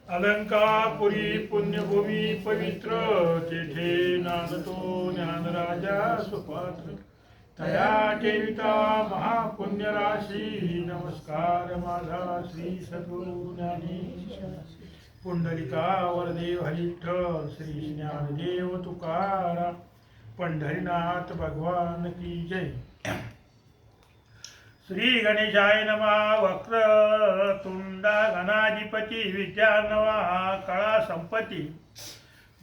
अलंकापुरी पुण्यभूमी पवित्र तेथे नांदतो ज्ञानराजा सुपात्र तया ठेविता महापुण्य राशी नमस्कार माझा श्री सद्गुरु ज्ञानेश पुंडलिका वरदेव हरिठ्ठल श्री ज्ञानदेव तुकारा पंढरीनाथ भगवान की जय। श्री गणेशाय नमः। वक्रतुंडा गणाधिपती विद्यार्णवा कळा संपत्ती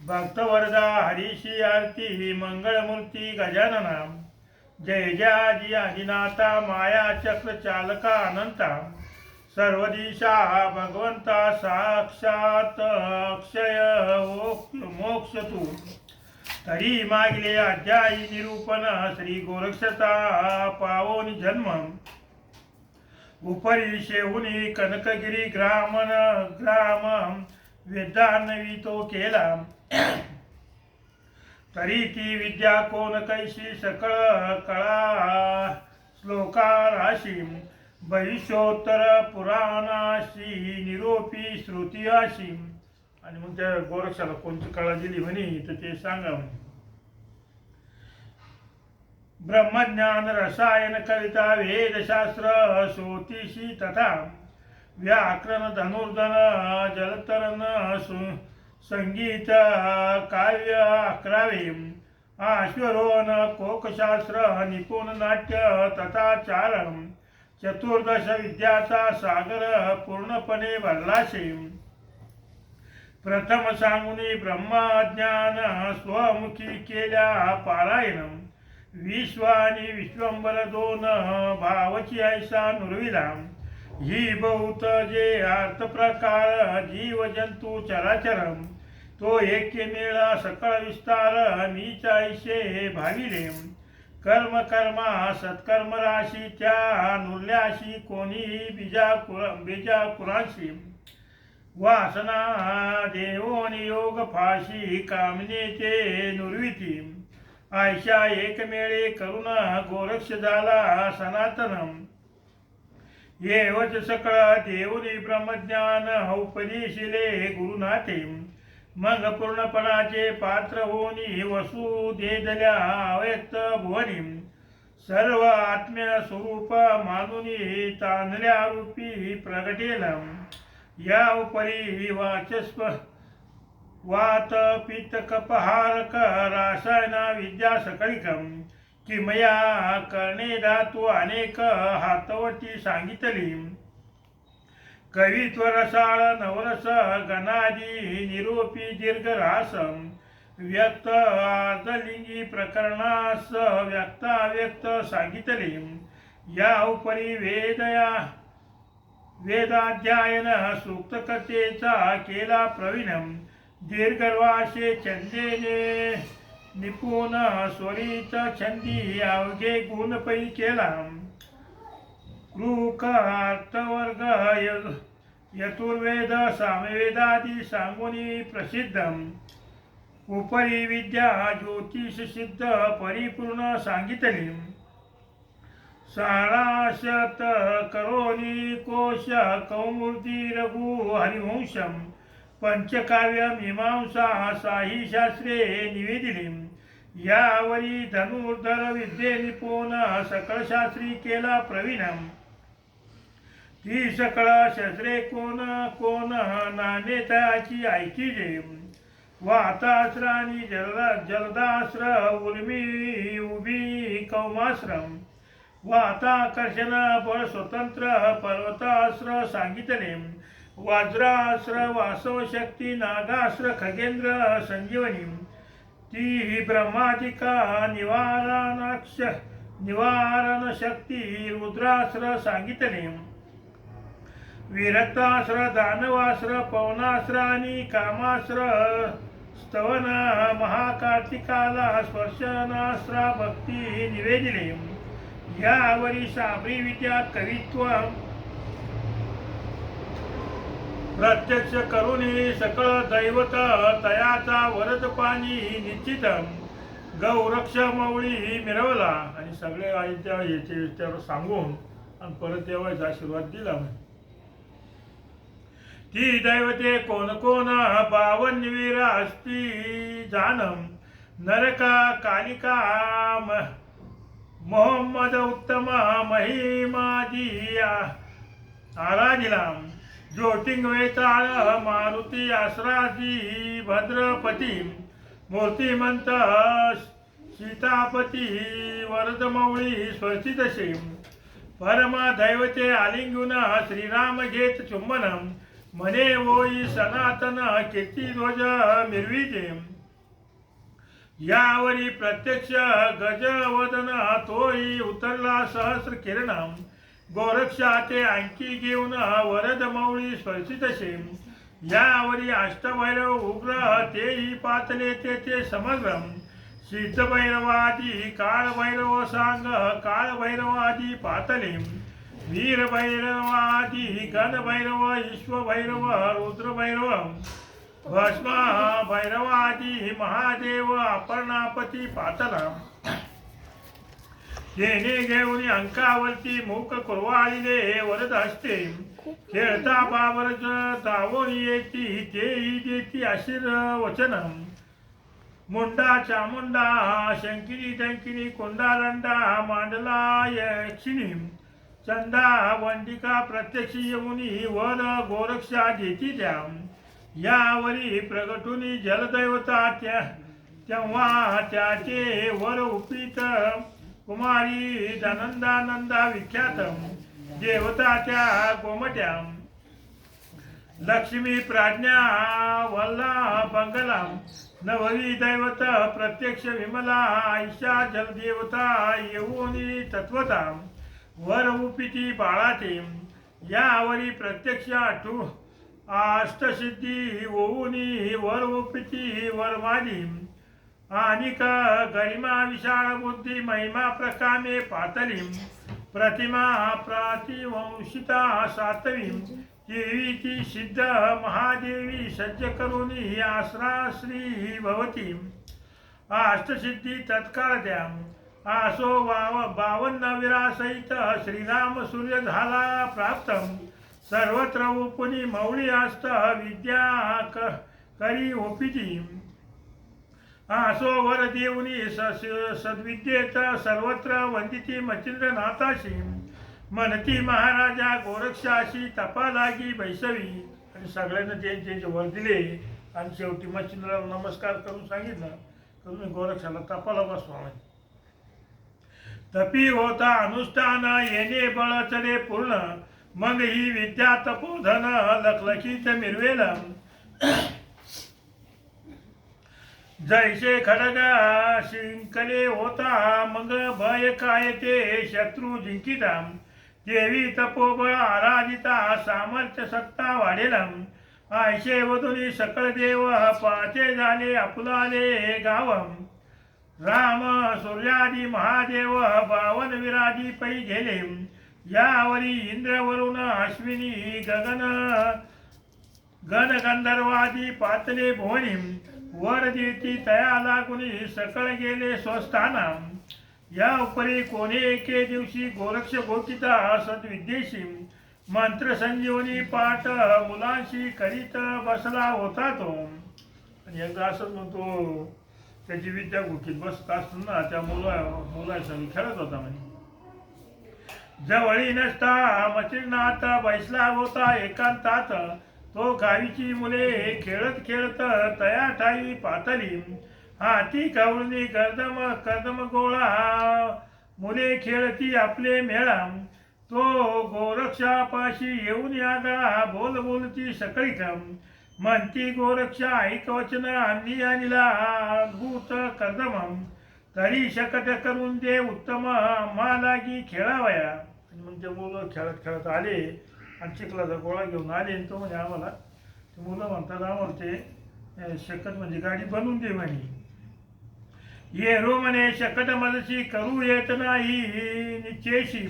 भक्तवरदा हरीशी आरती मंगळमूर्ती गजानना जय जय आदिनाथा माया चक्र चालका अनंता सर्व दिशा भगवंता साक्षात अक्षय मोक्ष तू तरी मागले अध्यायी निरूपण श्री गोरक्षता पावोनी जन्म उपरी शेहुनी कनकगिरी ग्राम वेदान्नवी तो केला तरी ती विद्या कोण कैशी सकळ कळा श्लोका राशी भविष्योत्तर पुराणाशी निरोपी श्रुती अशी। आणि मग त्या गोरक्षाला कोणती कळा दिली म्हणे तर ते सांगा म्हणे। ब्रह्मज्ञान रसायन कविता वेदशास्त्र ज्योतिषी तथा व्याकरण धनुर्धन जलतरण संगीत काव्य 11वे अश्वरोहण कोकशास्त्र निपुण नाट्य तथा चारण चतुर्दश विद्याचा सागर पूर्णपणे भरलाशे। प्रथम सांगुनी ब्रह्मज्ञान स्वमुखी केल्या पारायण विश्व आणि विश्वंभर दोन भावची ऐसा नुरविला ही बहुत जे अर्थ प्रकार जीव जंतू चराचरम तो एके मेळा सकळ विस्तार मीच ऐशे भाविले कर्म कर्मा सत्कर्म राशी त्या नुरल्याशी कोणी बीजा कुराशी वासना देवोन योग फाशी कामनेचे नुर्विती आयशा एकमेळे करुण गोरक्ष झाला सनातनम येवच सकळ देवनी ब्रह्मज्ञान उपदेशिले गुरुनाथे मग पूर्णपणाचे पात्र होनी वसु देदल्या अव्यक्त भुवनी सर्व आत्म्य स्वरूप मानुनी तांदल्या रूपी प्रगटेला या उपरी वाचस्व वात पित्त कपहारक रासायना विद्या सकळिकम किमया करणे धातू अनेक हातवटी सांगितली कवित्व रसाळ नवरस गणादी निरोपी दीर्घ रासम व्यक्त अर्धलिंगी प्रकरणास व्यक्ताव्यक्त सांगितले या उपरी वेदाध्ययन सूक्त कथेचा केला प्रवीणम दीर्घर्वाशे छंदेने निपुण स्वरित छंदी अवघे गुणपै केला कृक अर्थवर्ग यतुर्वेद सामवेदादी सांगुनी प्रसिद्धम उपरी विद्या ज्योतिष सिद्ध परिपूर्ण सांगितली साराशत करोनी कोश कौमुदी रघु हरिवंशम पंचकाव्य मीमांसा साही शास्त्रे निवेदिली यावरी धनुर्धर विद्ये निपुण सकळ शास्त्री केला प्रवीणम ती सकळ शस्त्रे कोण नानेताची ऐकिले वातास्रानी जलदास्त्र उर्मी उभी कौमाश्रम वाताकर्षण बळ स्वतंत्र पर्वतास्त्र सांगितले वज्रास्त्र वासव शक्ती नागास्त्र खगेंद्र संजीवनी ती ब्रह्मादिका निवारण शक्ती रुद्रास्त्र सांगितले विरक्तास्त्र दानवास्त्र पवनास्त्र आणि कामास्त्र स्तवन महाकार्तिकाला स्पर्शनास्त्र भक्ती निवेदिले यावरी साबरी विद्या कवित्व प्रत्यक्ष करुणी सकळ दैवत तयाचा वरद पाणी निश्चित गौरक्ष मवळी मिरवला आणि सगळे आईच्या याचे त्यावर सांगून आणि परत देवाचा आशीर्वाद दिला ती दैवते कोण कोण 52 वीर असती जानम नरका कालिका मोहम्मद उत्तम महिमादी आराधिला ज्योतिंग वेताळ मारुती आसराजी भद्रपती मूर्तिमंत सीतापती वरदमौळी स्वस्तितसे परम दैवते आलिंगुन श्रीराम घेत चुंबन म्हणे ओई सनातन कीर्तिध्वज मिरविते यावरी प्रत्यक्ष गजवदन तोही उतरला सहस्र किरण गोरक्षाते अंकी घेऊन वरद मौळी स्पर्शितसे यावरी अष्टभैरव उग्र तेही पातले ते समग्र शीतभैरवादी काळभैरव सांग काळभैरवादी पातले वीरभैरवादी गणभैरव ईश्वभैरव रुद्रभैरव भस्म भैरवादी महादेव अपर्णापती पातला येणे घेऊन अंकावरती मुख कुरवाळीले वरद असते खेळता बाबर धावून येती तेही देती आशीर वचन मुंडा चामुंडा शंकिनी टंकिनी कुंडालंडा मांडला यक्षिणी चंदा वंडिका प्रत्यक्ष येऊनी वर गोरक्षा देती त्या यावरी प्रगटुनी जलदैवता तेव्हा त्याचे वर उपित कुमारी धनंदानंदा विख्यात देवताच्या गोमट्या लक्ष्मी प्राज्ञा वल्ला बंगला नवरी दैवत प्रत्यक्ष विमला आयशा जलदेवता येऊनी तत्वता वर उपिती बाळाते यावरी प्रत्यक्ष अष्टसिद्धी ओऊनी वर उपिती वरमाली अनिक गरिमा विशाळ बुद्धी महिमा प्रकामे पातली प्रतिमा प्रतिवंशिता सातवी देवी ती सिद्ध महादेवी सज्ज करुणी आसरा श्री भवती अष्टसिद्धी तत्काळ द्या आसो 52 वीरासहित श्रीराम सूर्य झाला प्राप्त सर्वत्र उपनी मौळी आस्त विद्या करी ओपिती आसो वर देऊनी सद्विद्येत सर्वत्र वंदिती मच्छिंद्रनाथाशी म्हणती महाराजा गोरक्षाशी तपा लागी बैसवी आणि सगळ्यांना त्यांचे वर दिले आणि शेवटी मच्छिंद्राला नमस्कार करून सांगितलं तर तुम्ही गोरक्षाला तपाला बसवा तपी होता अनुष्ठान येणे बळ चढे पूर्ण मग ही विद्या तपोधन लखलखीत मिरवेल जैसे खडग शिंकले होता मग भय काय ते शत्रू जिंकिता देवी तपोबळ आराधिता सामर्थ्य सत्ता वाढेला आयशे वधुनी सकळ देव पाचे झाले आपुलाले गाव राम सूर्यादी महादेव 52 विराजी पै गेले यावरी इंद्र वरुण अश्विनी गगन गंधर्वादी पातले भुवनी वर देती तया लागुनी सकळ गेले स्वस्थाना या उपरी कोणी एके दिवशी गोरक्ष गोकिता सद्विद्येशी मंत्र संजीवनी पाठ मुलांशी करीत बसला होता तो आणि एकदा असंच म्हणतो त्याची विद्या गोकीत बसत असताना त्या मुलासंग खेळत होता म्हणजे जवळी नसता मचिरनाथ बैसला होता एकांतात तो गावीची मुले खेळत खेळत तया ठाई पातली हाती कावळणी कर्दम गोळा मुले खेळती आपले मेळा तो गोरक्षापाशी येऊन यागा बोल बोलती सकळीत म्हणती गोरक्षा ऐक वचन आणली आणला भूत कर्दम तरी शकट करून दे उत्तम लागी खेळावया मग ते मुलं खेळत खेळत आले आणि चिखलाचा गोळा घेऊन आले तो म्हणजे आम्हाला ते मुलं म्हणतात आम्हाला ते शकट म्हणजे गाडी बनवून दे म्हणे ये रो म्हणे शकट मदशी करू येत नाही निश्चेशी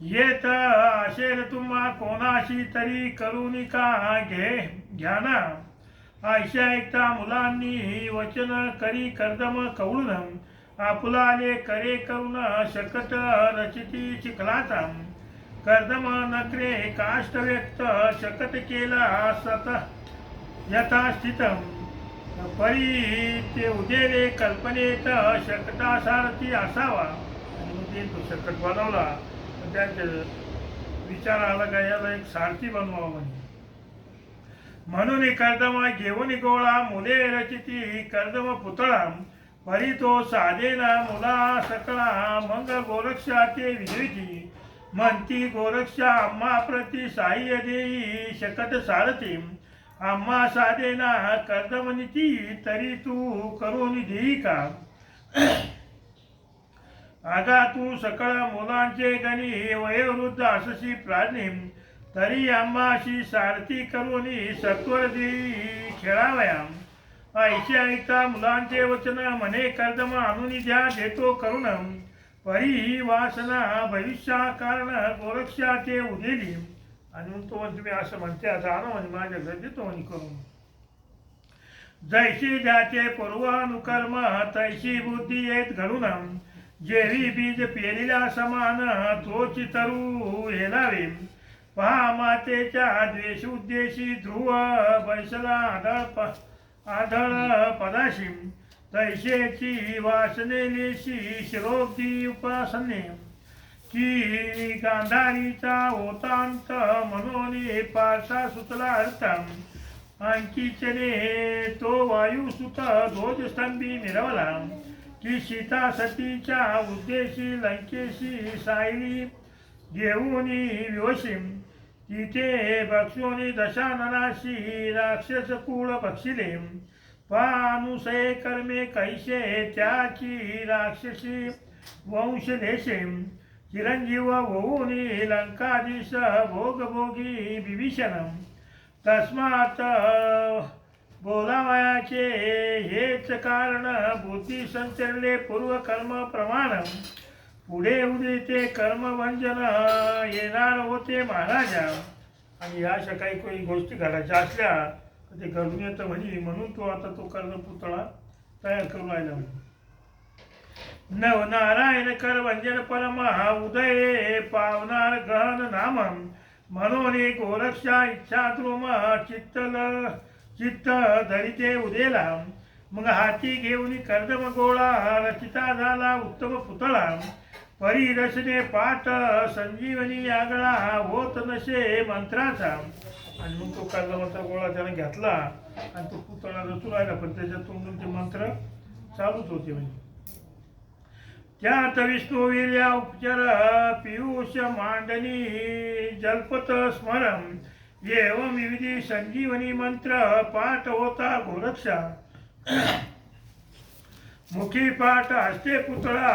येत असेल तुम्हा कोणाशी तरी करून का घ्याना आयशा ऐकता मुलांनी वचन करी कर्दम कवळून आपुलाले करे करून शकट रचिती चिखलाचा कर्दम नकरे काष्ट व्यक्त शकत केला सत यथास्थितम परी ते उदेले कल्पनेत शकटासारथी असावा. आणि मग ते तो शकट बनवला त्यांच्या विचार आला का याला एक सारथी बनवावा म्हणून कर्दम घेऊन गोळा मुले रचिती कर्दम पुतळा परी तो साधेना मुला सकळा मग गोरक्षा ते विजयती म्हणती गोरक्षा आम्हा प्रति साह्य देई शकट सारथी आम्हा साधेना कर्दमनिती तरी तू करून देई का. आगा तू सकळ मुलांचे गणी वयोवृद्ध असशी प्राज्ञी तरी आम्हाशी सारथी करून सत्वर देई खेळावया. ऐशी ऐकता मुलांचे वचन म्हणे कर्दम आणून द्या देतो करून परी ही वासना भविष्या कारण गोरक्षा ते उदेली. आणि मग तो तुम्ही असं म्हणते आता आणा म्हणजे माझ्या घरी देतो म्हणे करून. जैशी ज्याचे पूर्वानुकर्म तैशी बुद्धी येत घडून जेवी बीज पेरिल्या समान तोची तरू हेलावे. पहा मातेच्या द्वेष उद्देशी ध्रुव बैसला आढळ पदाशी तैशेची वासनेलेशी शिरोब्दी उपासने की गांधारीचा ओतांत मनोने पारसा सुतला अर्थ अंकीचने तो वायुसुत ध्वजस्तंभी मिरवला की सीता सतीच्या उद्देशी लंकेशी सायली घेऊन विवशीम तिथे बक्षोनी दशाननाशी राक्षस कुळ बक्षिले पानुसये कर्मे कैसे त्याची राक्षसी वंशलेशे चिरंजीव होऊन लंकाधीश भोगभोगी विभीषण तस्मात बोलावयाचे हेच कारण बुद्धी संचरले पूर्वकर्म प्रमाण पुढे उदिते कर्मभंजन येणार होते महाराजा. आणि या अशा काही गोष्टी घडायच्या असल्या तर ते घडून येतं म्हणे म्हणून तो आता तो कर्णपुतळा तयार करून राहिला म्हणे. नवनारायण करभंजन परमा उदय पावनार गहन नाम म्हणून गोरक्षा इच्छा द्रुम चित्त धरिते उदेला. मग हाती घेऊन कर्दम गोळा रचिता झाला उत्तम पुतळा परी रसने पाठ संजीवनी आगळा होत नसे मंत्राचा. आणि मग तो कर्दमाचा गोळा त्याने घेतला आणि तो पुतळा रचू राहिला पण त्याच्यातून ते मंत्र चालूच होते. म्हणजे त्यात विष्णुवीर्या उपचार पियुष मांडणी जल्पत स्मरम एवं विविधी संजीवनी मंत्र पाठ होता गोरक्षा. मुखी पाठ हस्ते पुतळा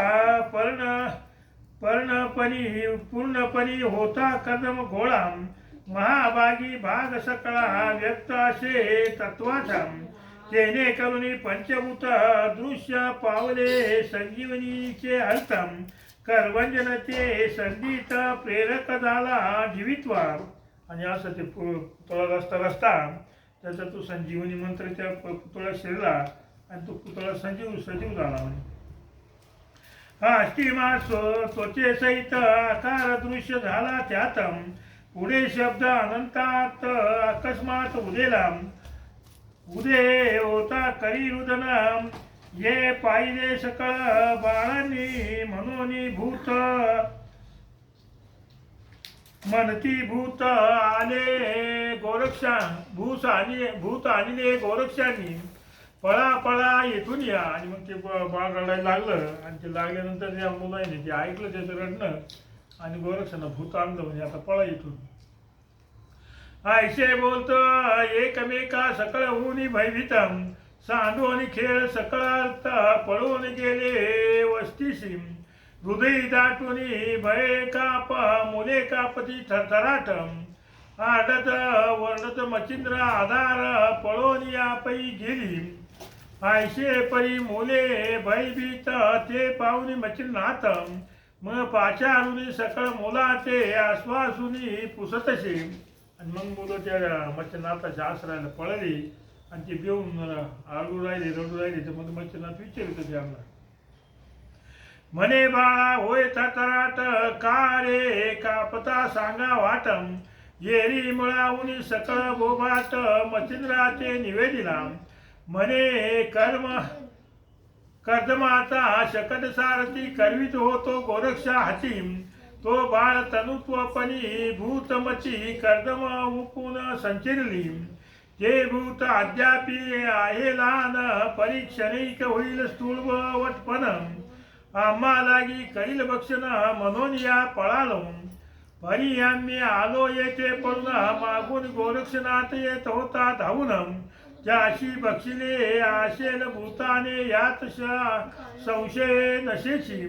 पूर्णपणी होता कर्दम गोळा महाभागी भाग सकळा व्यक्त असे तत्वाचा तेने करुणी पंचभूत दृश्य पावले संजीवनीचे अर्थम करवंजन ते संगीत प्रेरक झाला जीवित्वा. आणि असं ते पुतळा रस्ता त्याचा तो संजीवनी मंत्र त्या पुतळ्यात शिरला आणि तो पुतळा सजीव झाला. हा अस्थिमा त्वचे सहित आकार दृश्य झाला त्यात पुढे शब्द अनंतात अकस्मात उदेला. उदे होता करी रुदन ये पाहिले सकळ बाळांनी म्हणून म्हणती भूत आले गोरक्षा भूत आणले गोरक्षांनी पळा येथून या. आणि मग ते बाळ रडायला लागलं आणि ते लागल्यानंतर त्या मुलाने ते ऐकलं त्याचं रडणं आणि गोरक्षांना भूत आणलं म्हणजे आता पळा येथून. ऐसे बोलतो एकमेका सकळ होऊन भयभीतम सांडून खेळ सकळ अर्थ पळून गेले वस्तीशी हृदय दाटून भय काप मुले कापती थरथराट आडत वर्णत मचिंद्र आधार पळून या पै गेली. ऐसे परी मुले भयभीत ते पाहुनी मचिंद्रनाथ मग पाचारुनी सकळ मुला ते आश्वासुनी पुसतसे. आणि मग मुलं त्या मच्छनाथाच्या आश्रयाला पळली आणि ते बेऊन रडू राहिले तर मग मच्छनाथ विचारित होते आम्हाला म्हणे बाळा होय थरात का रे कापता सांगा वाटम येरी मुळावून सकळ बोभात मच्छिंद्राचे निवेदिला म्हणे कर्दमाचा शकट सारथी करवीत होतो गोरक्षा हाती तो बाळ तनुत्वपणी भूतमची कर्दम उपून संचिरली ते भूत अद्यापी आहे लहान परीक्षणिक होईल स्थूळ वटपण आम्हा लागी करील भक्षण म्हणून या पळालो परी आम्ही आलो येथे पळून मागून गोरक्षनाथ येत होता धावून ज्याशी बक्षिले आशेल भूताने यात संशय नशेची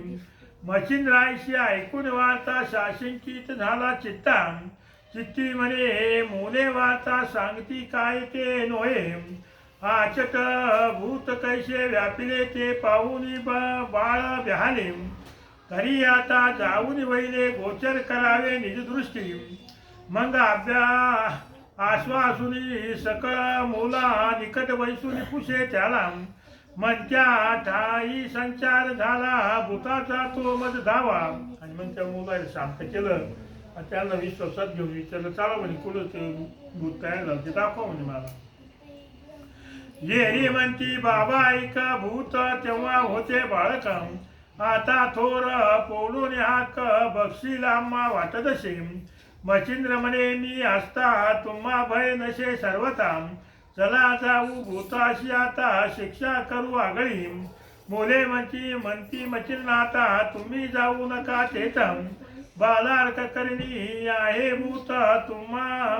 मच्छिंद्रायशी ऐकून वार्ता शाशंकित झाला चित्ती म्हणे मोने वार्ता सांगती काय ते नोहे आचट भूत कैसे व्यापिले ते पाहून बाळ ब्याले तरी आता जाऊन वहिले गोचर करावे निजदृष्टी मग आश्वासुनी सकळ मोला निकट वैसून पुषे त्याला म्हणत्या ठाई संचार झाला भूताचा तो मज धावा आणि मग त्या मुलाला शांत केलं आणि त्यांना विश्वासात घेऊन विचारलं चला म्हणे कुठं ते भूत तयार झालं ते दाखवा म्हणे मला येरी म्हणती बाबा ऐका भूत तेव्हा होते बाळक आता थोर पोळून हाक बक्षील आम्हा वाटत असे मच्छिंद्र म्हणे मी असता तुम्हा भय नसे सर्वता चला जाऊ भूताशी आता शिक्षा करू आगळी मोले म्हणती मच्छिंद्रनाथा तुम्ही जाऊ नका तेथं बालार्क करणी आहे भूत तुम्हा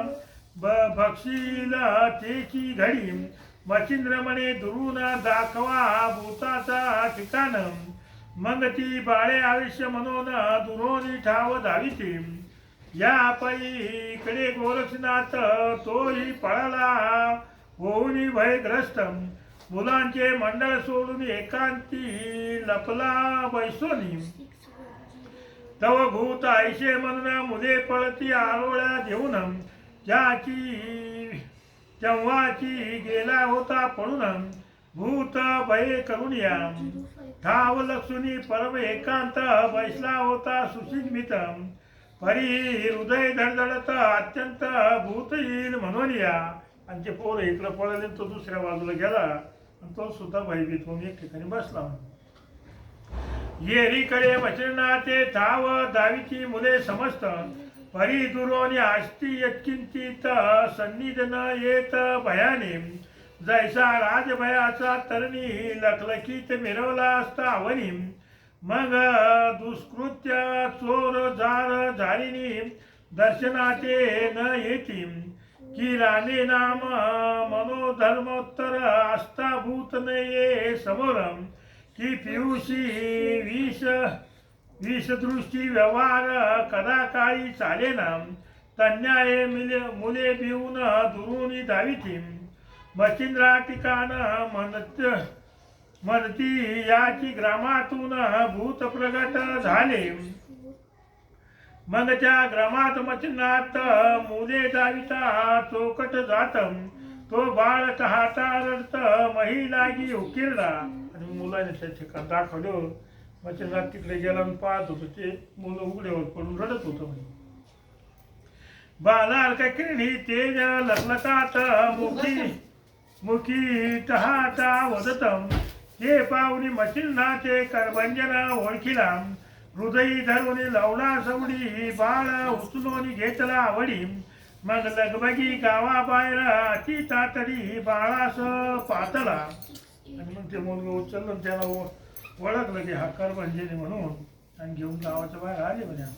बक्षील तेची घडी मच्छिंद्र म्हणे दुरून दाखवा भूताचा ठिकाण मग ती बाळे आयुष्य म्हणून दुरोनी ठाव धाविती या पलीकडे गोरक्षनाथ तोही पळाला होऊन भयग्रस्त मुलांचे मंडळ सोडून एकांती लपला बैसोनी तव भूत ऐशे म्हणून मुले पळती आरोळ्या देऊन ज्याची तेव्हाची गेला होता पळून भूत भय करून या ठाव लक्ष्मी परम एकांत बैसला होता सुशिमित परी हृदय धडधडत अत्यंत भूत येईल म्हणून या आणि ते पोर इकडं पळाले तो दुसऱ्या बाजूला गेला आणि तो सुद्धा भयभीत होऊन एक ठिकाणी बसला येरीकडे वचनाते ठाव दावीची मुले समस्त परी दुरोनी आस्ती यत्किंचित सन्निध न येत भयाने जैसा राजभयाचा तरणी लखलखीत मिरवला असता अवनी मग दुष्कृत्य चोर जार झारिणी दर्शनाचे न येती की राणे नाम मनोधर्मोत्तर असता भूत नये समोर की पियुषी विषदृष्टी व्यवहार कदा काळी चालेना तन्याये मुले भिवून दुरुनी धाविती मच्छिंद्रा ठिकाण म्हणती याची ग्रामातून भूत प्रगट झाले मग त्या ग्रामात मच्छिंद्रात मुले दाविता चोकट जात तो बाळ कहाता रडत महिलागी उकिरला आणि मुलाने त्या ठिकाण दाखवलं मच्छिंद्रात तिकडे गेला आणि पाहत होतो ते मुलं उघड्यावर पडून रडत होतं बालार किरणी तेज लग्नतात मुखी टहाटा वदतम ते पाहुणी मच्छिंद्राचे करभंजन ओळखिला हृदयी धरून लवला सवडी बाळ उचलून घेतला आवडी मग लगबगी गावाबाहेर अति तातडी बाळास पातला आणि मग ते मुलगा उचललं त्याला ओळखलं की हा करभंजनी म्हणून आणि घेऊन गावाच्या बाहेर आले म्हणे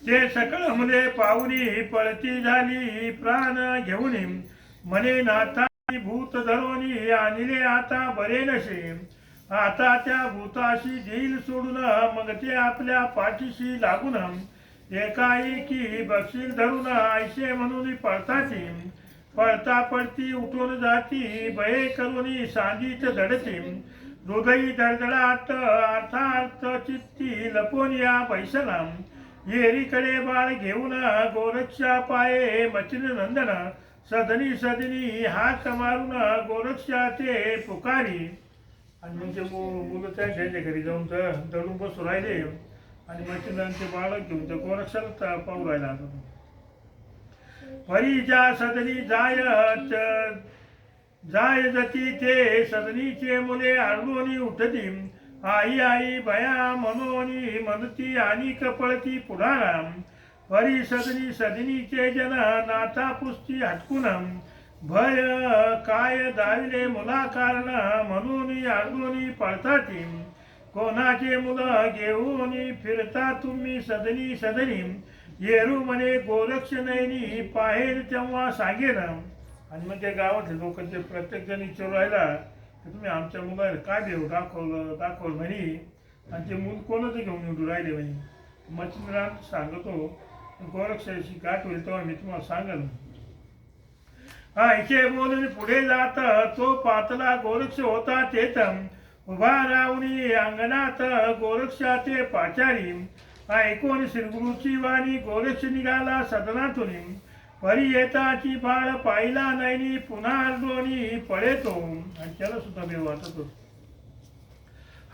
ते सकळ मुले पाहुणी पळती झाली प्राण घेऊन म्हणे नाथा भूत धरोनी आणले आता बरे नसे आता त्या भूताशी देईल सोडून मग ते आपल्या पाठीशी लागून एकाएकी बक्षील धरून ऐशे म्हणून पळताची पळता पळती उठून जाती भये करून सांदीत धडते हृदयी दडदडात अर्थार्थ चित्ती लपून या बैसला येरीकडे बाळ घेऊन गोरक्षा पाये मच्छिंद्र नंदन सदनी हाक मारून गोरक्षाचे पुकारी आणि मग ते मुलं त्यांच्या घरी जाऊन दडून बसून राहिले आणि मच्छिंद्रांचे बाळ घेऊन त्या गोरक्षाला पाहू राहिला होता. परीच्या सदनी जाय जती ते सदनीचे मुले आरडून उठती. आई आई बया मनोनी मनती आणि कपळती पुढारा. परी सदनीचे जन नाथा पुस्ती हटकून. भय काय दाविले मुला कारण म्हणून आरडून पळताती. कोणाचे मुलं घेऊन फिरता तुम्ही सदनी सदनी. येरू म्हणे गोरक्ष नयनी पाहेल तेव्हा सांगेन. आणि मग त्या गावातले लोक ते प्रत्येक जण विचारू राहिला की तुम्ही आमच्या मुलाला काय देऊ दाखवलं म्हणे. आणि ते मूल कोणाचं घेऊन निवडून राहिले म्हणे. मच्छिंद्रात सांगतो गोरक्षाची गाठ होईल तेव्हा मी तुम्हाला सांगेन. इथे बोलून पुढे जात तो पातला गोरक्ष होता तेथ. उभा राहुनी अंगणात गोरक्षाचे पाचारी. ऐकून श्रीगुरूची वाणी गोरक्ष निघाला सदनातून. परी येताची बाळ पाहिला नाही पुन्हा दोन्ही पळेतो. आणि त्याला सुद्धा भेव वाटतो.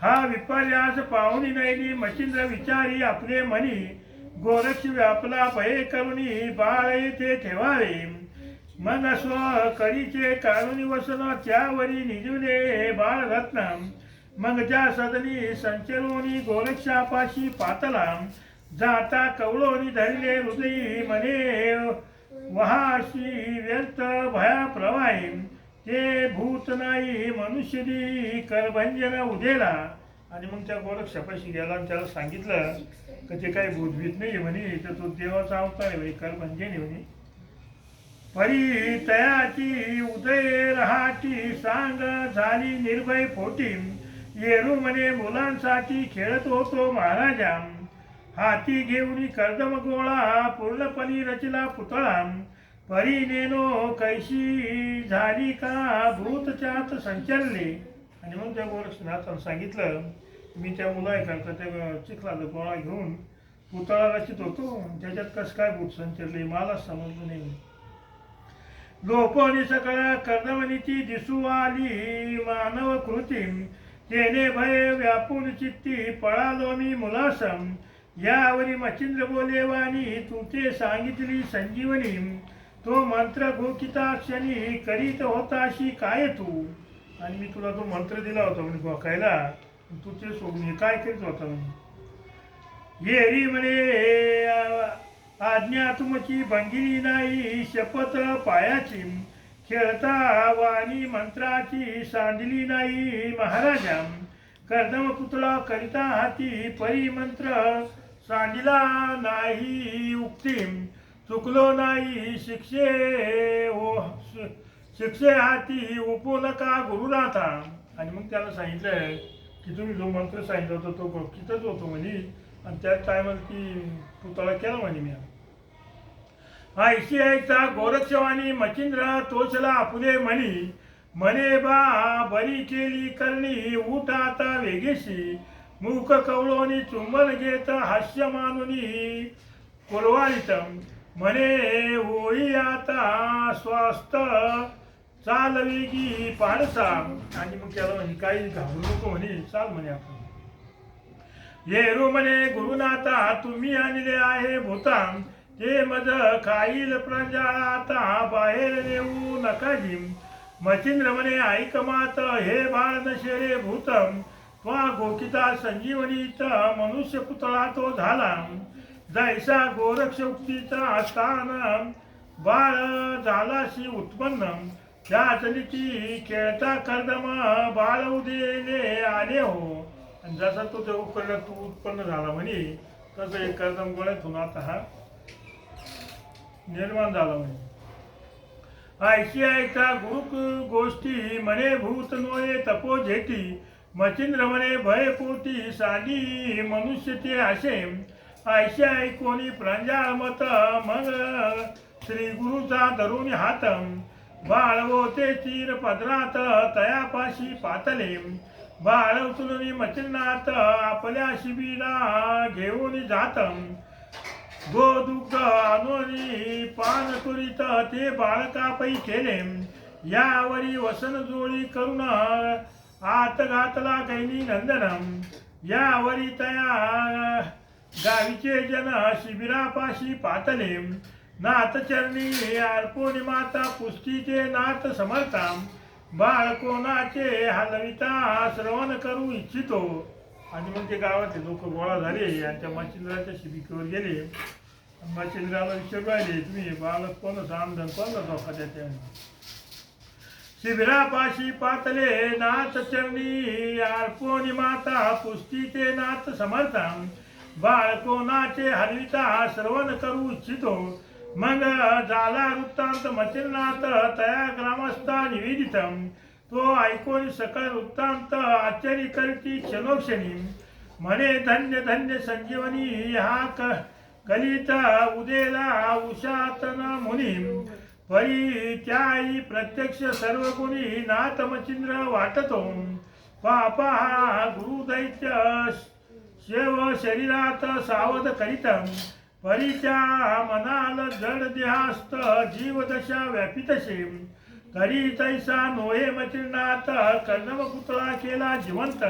हा विपर्यास पाहुणी नाही मच्छिंद्र विचारी आपले म्हणी. गोरक्ष व्यापला भय करुणी बाळ येथे ठेवावे. मग स्व करीचे काढून वसन त्यावरी निजवले बाळ रत्न. मग त्या सदनी संचरोनी गोरक्षापाशी पातला. जाता कवळोनी धरले हृदयी म्हणे वहाशी व्यर्थ भया प्रवाही. ते भूत नाही मनुष्यदी करभंजन उदेला. आणि मग त्या गोरक्षापाशी गेला आणि त्याला सांगितलं की ते काही भूतभीत नाही म्हणे. तर तो देवाचा अवतार आहे म्हणे, करभंजन आहे म्हणे. परी तयाची उदय रहाटी सांग झाली निर्भय फोटी. येरू म्हणे मुलांसाठी खेळत होतो महाराजा. हाती घेऊन कर्दम गोळा पूर्णपणी रचला पुतळा. परी नेनो कैशी झाली का भूत त्यात संचलले. आणि मग त्या गोरक्षनाथानं सांगितलं मी त्या मुलाकरता त्या चिखलाचा गोळा घेऊन पुतळा रचित होतो. त्याच्यात कसं काय भूत संचलले मला समजलं नाही. लोपणी सकळ कर्दमनीची दिसू आली मानव कृती. तेने भय व्यापून चित्ती पळालो मी मुलासम. यावरी मच्छिंद्र बोले वाणी तुते सांगितली संजीवनी. तो मंत्र घोकिताक्षणी करीत होताशी काय तू. आणि मी तुला तो मंत्र दिला होता म्हणे घोकायला. तू ते सोडून काय करीत होता म्हणे. येरी म्हणे आज्ञा तुमची भंगिरी नाही शपथ पायाची. खेळता वाणी मंत्राची सांडली नाही महाराजा. कर्दम पुतळा करिता हाती परी मंत्र सांडिला नाही उक्ती. चुकलो नाही शिक्षे हाती उपो नका गुरुनाथा. आणि मग त्याला सांगितलं की तुम्ही जो मंत्र सांगितला होता तो भक्तीतच होतो म्हणे. आणि त्याच टायमाला ती पुतळा केला म्हणे मी. ऐशी ऐकता गोरक्षवाणी मच्छिंद्र तोचला आपुले म्हणी. म्हणे बा बरी केली करणी उठ आता वेगेशी. मूक कवळोनी चुंबन घेत हास्य मानुनी कुरवाळीत. म्हणे होई आता स्वस्त चाल वेगी पाडसा. आणि मग त्याला म्हणे काही घाबरू नको म्हणे चाल म्हणे आपण. येरू म्हणे गुरुनाथा तुम्ही आणले आहे भूता. ते मज खाईल प्रंजाळा आता बाहेर नेऊ नका जिम. मच्छिंद्र म्हणे ऐक मात हे बाळ नशेरे भूतम. त्वा गोकिता संजीवनीत मनुष्य पुतळा तो झाला. जैसा गोरक्ष उक्तीचा स्थान बाळ झालाशी उत्पन्न. त्या चलिती खेळता कर्दम बाळ उदेले आले हो. आणि जसा तो त्या उकरला तू उत्पन्न झाला म्हणे तसं एक कर्दम गोळ्यातून आता हा निर्माण झाला म्हणे. ऐशी ऐकता गुरु गोष्टी म्हणे भूत नोये तपो झेटी. मच्छिंद्र म्हणे भय पोटी सांडी मनुष्य ते असे. ऐशी ऐकोनी प्रांजळ मत मग श्री गुरुचा धरून हात. बाळवो ते चीर पदरात तयापाशी पातले. बाळ उचलून मच्छिंद्रनाथ आपल्या शिबीला घेऊन जात. गोदुग्ध आणून पान तुरीत ते बाळकापै केले. यावरी वसन जोडी करून आत घातला कैनी नंदनम यावरी तया गावीचे जन शिबिरापाशी पातले नाथ चरणी अर्पोनी माता पुष्टीचे नाथ समर्था बाळ कोणाचे हलविता श्रवण करू इच्छितो. आणि मग ते गावातले लोक गोळा झाले आणि त्या मच्छिंद्राच्या शिबिकेवर गेले. मच्छिंद्राला विचारू राहिले, तुम्ही बालक कोणाचं आमदन कोणाला धोका देते. शिबिरापाशी पातले नाथ चरणी अर्पोनी माता पुष्टीचे नाथ समर्था बाळ कोणाचे हलविता श्रवण करू इच्छितो. मग झाला वृत्तांत मच्छिंद्रनाथ तया ग्रामस्था निवेदितम. तो ऐकून सकळ वृत्तांत आश्चर्य करती क्षणोक्षणी म्हणे, धन्य धन्य संजीवनी हा कलित उदेला उषातन मुनी परी त्याई प्रत्यक्ष सर्व गुणी नाथ मच्छिंद्र वाटतो. पापा गुरुदैत्य शेव शरीरात सावध करीतम परीच्या मनाल जड देहास्त जीवदशा व्यापितशे तरी तैसा नोहे मच्छिंद्रनाथ कर्णव पुतळा केला जिवंत.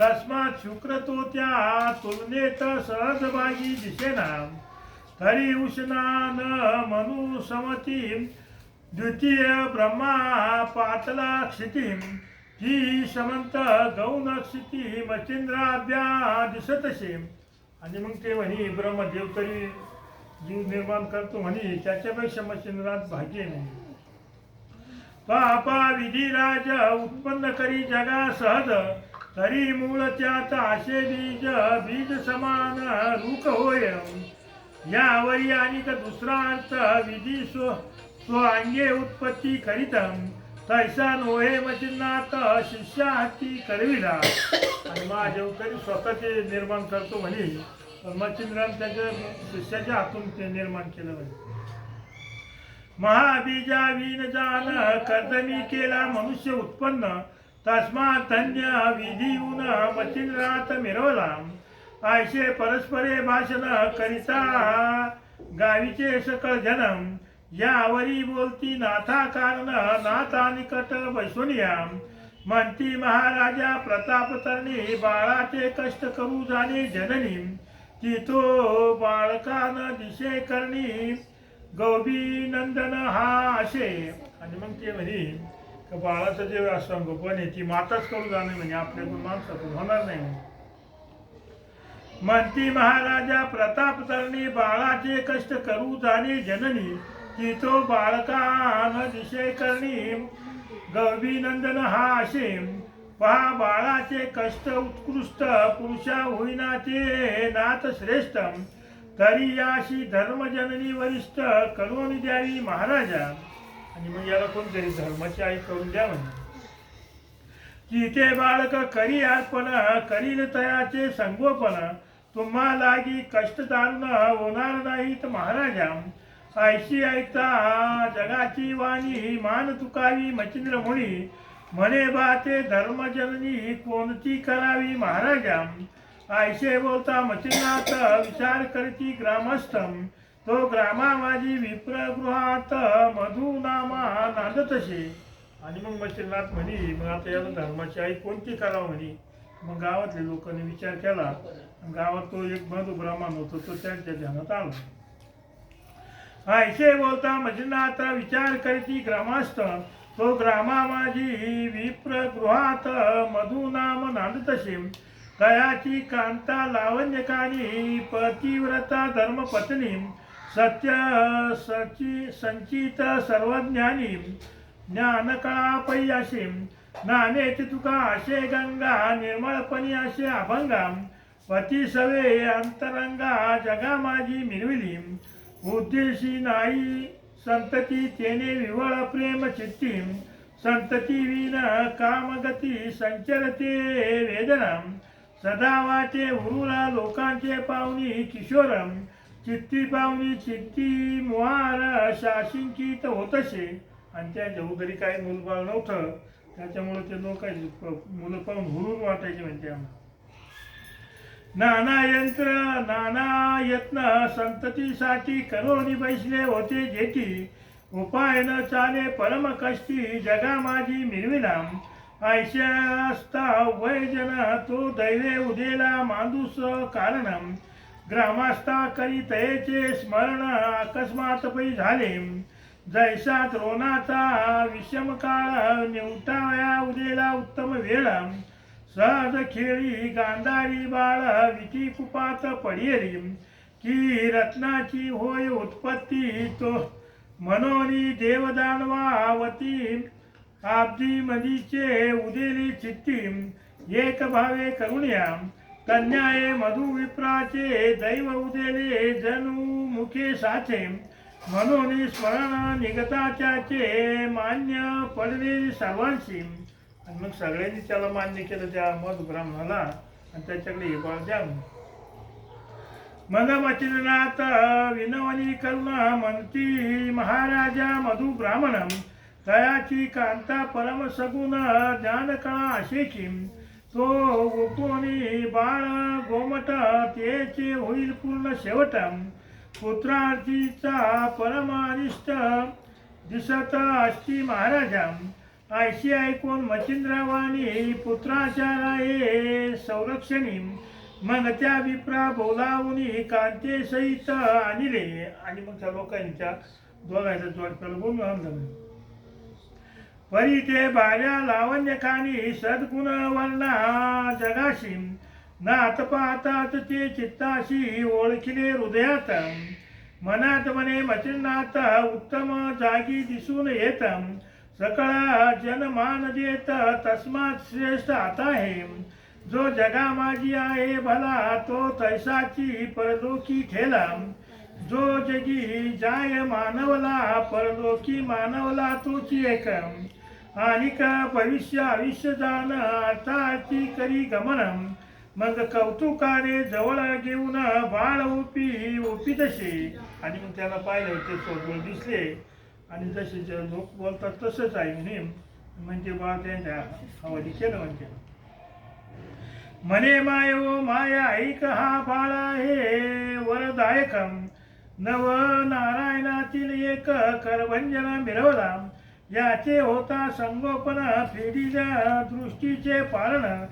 तस्मात शुक्र तो त्या तुलनेत सहजभागी दिसेना तरी उष्णान मनु समती द्वितीय ब्रह्मा पातला क्षिती ही समंत गौण क्षिती मच्छिंद्राभ्या दिसतसे. आणि मग ते म्हणे ब्रह्मदेव तरी जीव निर्माण करतो म्हणे, त्याच्यापेक्षा मच्छिंद्रात भाग्य नाही. पापा विधिराज उत्पन्न करी जगा सहज तरी मूळ त्यात आशे बीज बीज समान रूक होय. यावरी आणि दुसरा अर्थ विधी स्व अंगे उत्पत्ती करीतम तैसा नोहे मच्छिंद्रनाथ शिष्या हाती करविला. आणि महादेव स्वतःचे निर्माण करतो म्हणे, मच्छिंद्राने त्याच्या शिष्याच्या हातून ते निर्माण केलं म्हणे. महाबीजा विन जान कर्दमी केला मनुष्य उत्पन्न तस्मात धन्य विधीहून मच्छिंद्रनाथ मिरवला. आयशे परस्परे भाषण करिता गावीचे सकळ जनम यावरी बोलती नाथा कारण नाथा निकट बैसोनिया म्हणती महाराजा प्रताप तरणी बाळाचे कष्ट करू जाणे जननी ती तो बाळकान दिशे करणी गौबी नंदन हा असे. आणि मग ते म्हणे बाळाचं जे संगोपन आहे ती माताच करू जाणे म्हणे, आपल्याकडून माणसातून होणार नाही. म्हणती महाराजा प्रताप तरणी बाळाचे कष्ट करू जाणे जननी ती तो बाळकान दिशे करणी गौबी नंदन हा असे. पहा बाळाचे कष्ट उत्कृष्ट पुरुषा होईना ते नाथ श्रेष्ठ तरी याशी धर्मजननी वरिष्ठ करून द्यावी महाराजा. आणि मग याला कोणतरी धर्माची आई करून द्या म्हणे. की ते बाळक करी अर्पण करील तयाचे संगोपन तुम्हा लागी कष्ट दारुण होणार नाहीत महाराजा. ऐशी ऐकता जगाची वाणी मान तुकावी मच्छिंद्र मुनी म्हणे बा ते धर्मजननी कोणती करावी महाराजा. ऐशे बोलता मच्छिंद्रनाथ विचार करती ग्रामस्थम तो ग्रामा माझी विप्रगृहात मधु नामा नांदतसे. आणि मग मच्छिंद्रनाथ म्हणे मग आता याला धर्माची आई कोणती करावं म्हणे. मग गावातल्या लोकांनी विचार केला. गावात तो एक मधु ब्राह्मण होतो तो त्यांच्या ध्यानात आला. ऐसे बोलता मच्छिंद्रनाथ विचार करती ग्रामस्थ तो ग्रामा माझी विप्रगृहात मधु नाम नांदतसे. तयाची कांता लावण्यकानी पतिव्रता धर्मपत्नी सत्य संचित सर्वज्ञानी ज्ञानकळा पैयाशी नामे तुका असे गंगा निर्मळपणी असे अभंगा पती सवे अंतरंगा जगा माझी मिरविली. उद्देशी नाही संतती तेने विवळ प्रेम चित्ती संतती विन कामगती संचरते वेदना सदा वाटे उरुला लोकांचे पाहुणी किशोरम चित्ती पाहुणी चित्ती मुहार शाशिंकित होतसे. आणि त्यांच्या उदरी काही मुलबाळ नव्हतं त्याच्यामुळे ते लोक मुलं पाहून हुरून वाटायचे म्हणजे आम्हाला. नाना यंत्र नाना यत्न संततीसाठी करोनी बैसले होते जेठी उपाय न चाले परम कष्टी जगा माझी मिरविला. ऐशा असता वैजन तो दैवे उदेला मांदूस कारणम ग्रामस्था करीतयेचे स्मरण अकस्मात पै झाले जैसा द्रोणाचा विषम काळ निवटावया उदेला उत्तम वेळ सहज खेळी गांधारी बाळ विटी कुपात पडिली की रत्नाची होय उत्पत्ती तो मनोनी देवदानवावती आब्दी मदीचे उदेली चित्ती एक भावे करुण्या कन्याये मधु विप्राचे दैव उदेले जनु मुखे साचे म्हणून स्मरण निगताच्याचे मान्य पडले सर्वांशी. आणि मग सगळ्यांनी त्याला मान्य केलं त्या मधु ब्राह्मणाला आणि त्याच्याकडे हे बाळ द्या. मग वचनात विनवनी करुण म्हणती महाराजा मधु ब्राह्मण तयाची कांता परम सगुण ज्ञान कळा असेची तो गोपोनी बाळ गोमट तेचे होईल पूर्ण शेवट पुत्रार्थीचा परम अनिष्ट दिसत असती महाराजा ऐशी ऐकून मचिंद्रवाणी पुत्राच्या राये संरक्षणी मग त्या विप्रा बोलावून कांते सहित आणले आणि मग त्या लोकांच्या दोघांच्या जोडप्याला बोलून आणलं. परी ते बाऱ्या लावण्यखानी सद्गुण वर्णा जगाशी नात पाहतात ते चित्ताशी ओळखिले हृदयात मनात मने मचिन्नात उत्तम जागी दिसून येत सकळ जनमान देत तस्मात श्रेष्ठ आता आहे जो जगा माझी आहे भला तो तैसाची परलोकी ठेला जो जगी जाय मानवला परलोकी मानवला तोची एक आणिक भविष्य आयुष्य जाण अर्थार्थी करी गमन मग कौतुकाने जवळ घेऊन बाळ ओपी तसे आणि मग त्याला पाहिलं ते सोडून दिसले आणि जसे जे लोक बोलतात तसंच आहे म्हणजे बाळ त्यांच्या हवाली केलं म्हणे मायो माया ऐक हा बाळ आहे वरदायक नव नारायणातील एक करभंजन मिळवला याचे होता संगोपन फेडीच्या दृष्टीचे पालन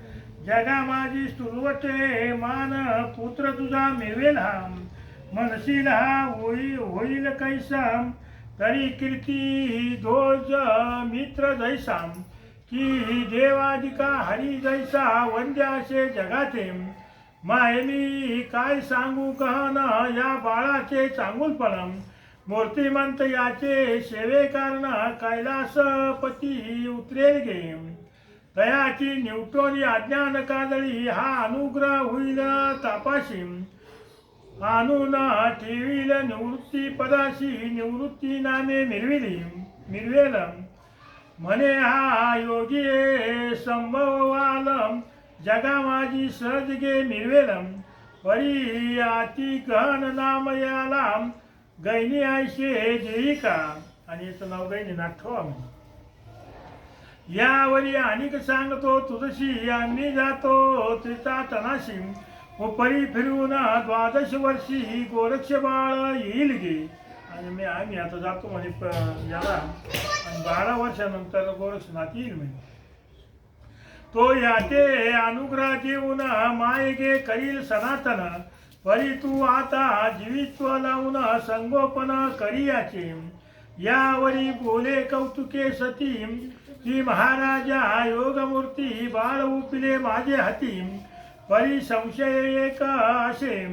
जगा माझी स्तुर्वटे मान पुत्र तुझा मिळवेल हा मनशील हा होईल कैसा तरी कीर्ती ध्वज मित्र जैसा की देवादिका हरी जैसा वंद्याचे जगाचे माय मी काय सांगू कहन या बाळाचे चांगुलपण मूर्तिमंत याचे सेवेकारण कैलासपती उतरेल गे तयाची निवटोनी अज्ञान कादळी हा अनुग्रह होईल तापाशी आणून ठेवील निवृत्ती पदाशी निवृत्ती नामे मिरवेल म्हणे हा योगी संभवाल जगा माझी सहज गे मिरवेल परी अति गहन नाम याला गैनी आयशे देईका आणि याचं नाव गैनीनाथ ठेवा. यावरी अनेक सांगतो तुझशी आम्ही जातो त्रिता तनाशी व परी फिरून 12 वर्षी गोरक्ष बाळ येईल गे आणि आम्ही आता जातो म्हणे याला आणि 12 वर्षानंतर गोरक्षनाथ येईल म्हणे तो याचे अनुग्रह देऊन माय गे करील सनातन परी तू आता जीवित्व लावून संगोपन करियाचे यावरी बोले कौतुके सती की महाराजा योगमूर्ती बाळ उपिले माझे हाती परी संशय एक असे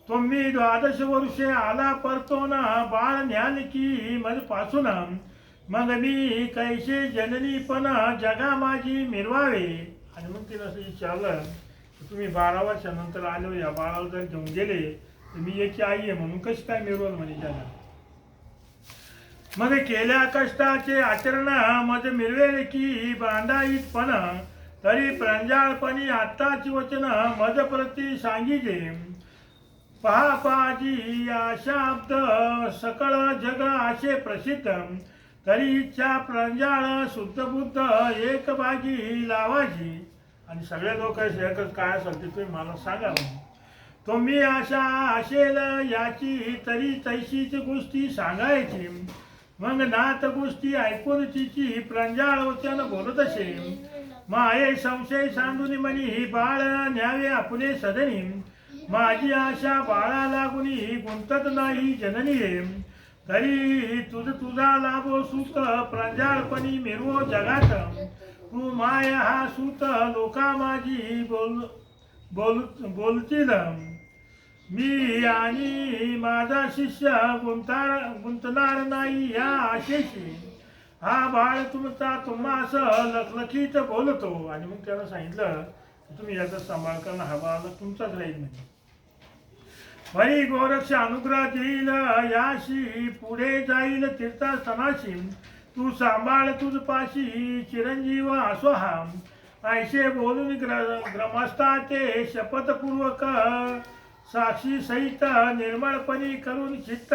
तुम्ही 12 वर्षे आला परतोन बाळ ज्ञान की मजपासून मग मी कैसे जननी पण जगा माझी मिरवावे आणि मग तिला असं विचारलं तुम्ही 12 वर्षानंतर आलो या बाळाला जर घेऊन गेले तर मी याची आई आहे म्हणून कशी काय मिरवल म्हणे त्याला मग केल्या कष्टाचे आचरण मज मिरवेल की बांधाईतपण तरी प्रंजाळपणी आत्ताची वचन मज प्रती सांगिजे पहा पाजी आशाब्द सकळ जग आशे प्रसिद्ध तरी इच्छा प्रंजाळ शुद्ध बुद्ध एक भागी लावाजी आणि सगळे लोक एकच काय असेल ते तुम्ही मला सांगा तुम्ही आशा असेल याची तरी तैशीच गोष्टी सांगायची मग नाथ गोष्टी ऐकून तिची प्रंजाळ वचन बोलत असे माये संशय सांडून मनी बाळ न्यावे आपले सदनी माझी आशा बाळा लागुनी गुंतत नाही जननी तरी तुझा लाभो सुत प्रांजळपणी मिरवो जगात तू माय हा सूत लोका माझी बोलतील मी आणि माझा शिष्य गुंतणार नाही या आशेशी हा बाळ तुमचा तुम्हास लखलखीत बोलतो. आणि मग त्याला सांगितलं की तुम्ही याचा सांभाळ करणं हा बाळ तुमचाच राहील म्हणजे हरी गोरक्ष अनुग्रह देईल याशी पुढे जाईल तीर्थस्थानाशी तू सांभाळ तुझ पाशी चिरंजीव असो हा ऐसे बोलून ग्रमस्था ते शपथपूर्वक साक्षी सहित निर्मळपणी करून चित्त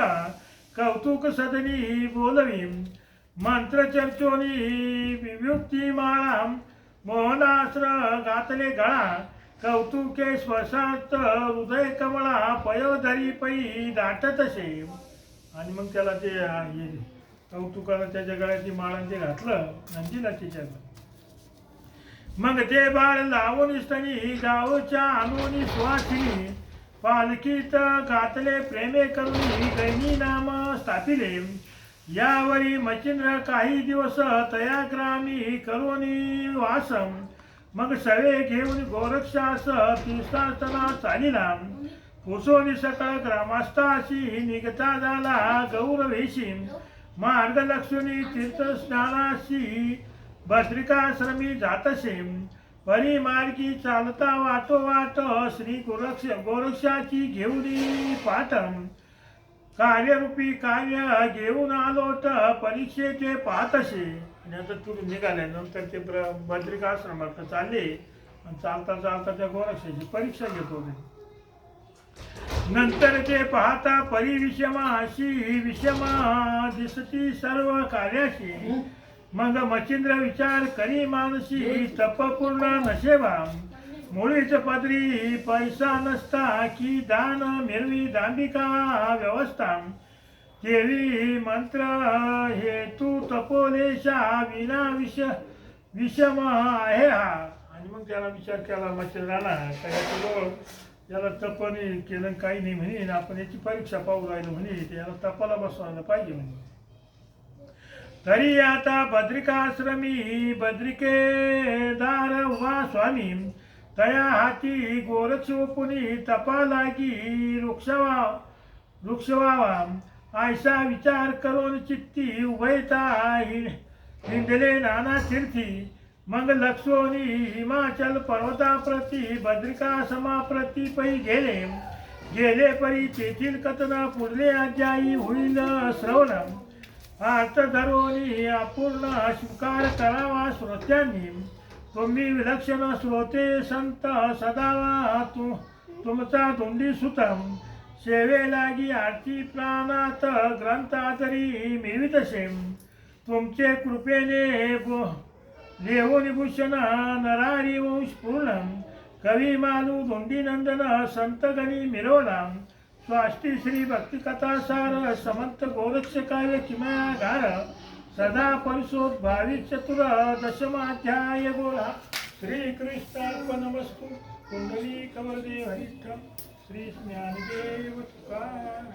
कौतुक सदनी बोलवी मंत्र चर्चोनी विमुक्ती माळा मोहनास्त्र घातले गळा कौतुके स्वसात हृदय कमळा पयोधरी पै दाटतसे. आणि मग त्याला ते कौतुकाला त्याच्या गळ्याची माळांचे घातलं नंदीला तिच्या मग ते बाळ लावून स्तनी गावच्या आणून सुवासिनी पालखीत घातले प्रेमे करून गैनी नाम स्थापिले यावरी मचिंद्र काही दिवस तया ग्रामी करोनी वासम मग सवे घेऊन गोरक्षास तीर्थासना चालिला पुसोनी सकळ ग्रामस्थाशी निघता झाला गौरवेशी मार्गलक्ष्मी तीर्थस्नानाशी भद्रिकाश्रमी जातसे परिमार्गी चालता वाटोवाट श्री गोरक्षाची घेऊनी पाठ कार्यरूपी कार्य घेऊन आलोट परीक्षेचे पाहतसे. आणि आता तिथून निघाल्यानंतर ते भद्रिकाश्रमात चालले आणि चालता चालता त्या गोरक्षाची परीक्षा घेत होते. नंतर ते पाहता परिविषमा अशी विषमा दिसती सर्व कार्याशी मग मचिंद्र विचार करी मानसी तपपूर्ण नशेवा मुळीच पदरी पैसा नसता की दान मिरवी दांबिका व्यवस्था देवी मंत्र हेतू तपोलेशा विना विषम आहे हा. आणि मग त्याला विचार केला मच्छिंद्राला काय याला तपने केलं काही नाही म्हणे आपण याची परीक्षा पाहू राहिलो म्हणे याला तपाला बसवायला पाहिजे म्हणे. तरी आता बद्रिकाश्रमी बद्रिकेदार वा स्वामी तया हाती गोरक्ष पुनी तपा लागी वृक्षवावा ऐसा विचार करून चित्ती उभयता हिंडले नाना तीर्थी मग लक्षोनी हिमाचल पर्वताप्रती बद्रिकाश्रमाप्रती पै गेले परी तेथील कथना पुढले अध्यायी होईल श्रवण अर्थ धरोनी अपूर्ण स्वीकार करावा श्रोत्यांनी तुम्ही विलक्षण श्रोते संत सदावा तुमचा धुंडी सुतम सेवे लागी आरती प्राणात ग्रंथातरी मिळवितसे तुमचे कृपेने देवोनी भूषण नरारी वंश पूर्ण कवी मालू धुंडी नंदन संत गणी मिरवला स्वाष्टी श्री भक्ती कथासार समंत गोरक्ष काव्य किमयागार सदा परिशोध भाविक चतुर दशमाध्याय गोळा श्री कृष्णार्पणमस्तु कुंडली कवरदेव हरिष्ठ श्री ज्ञानदेव तुकाराम.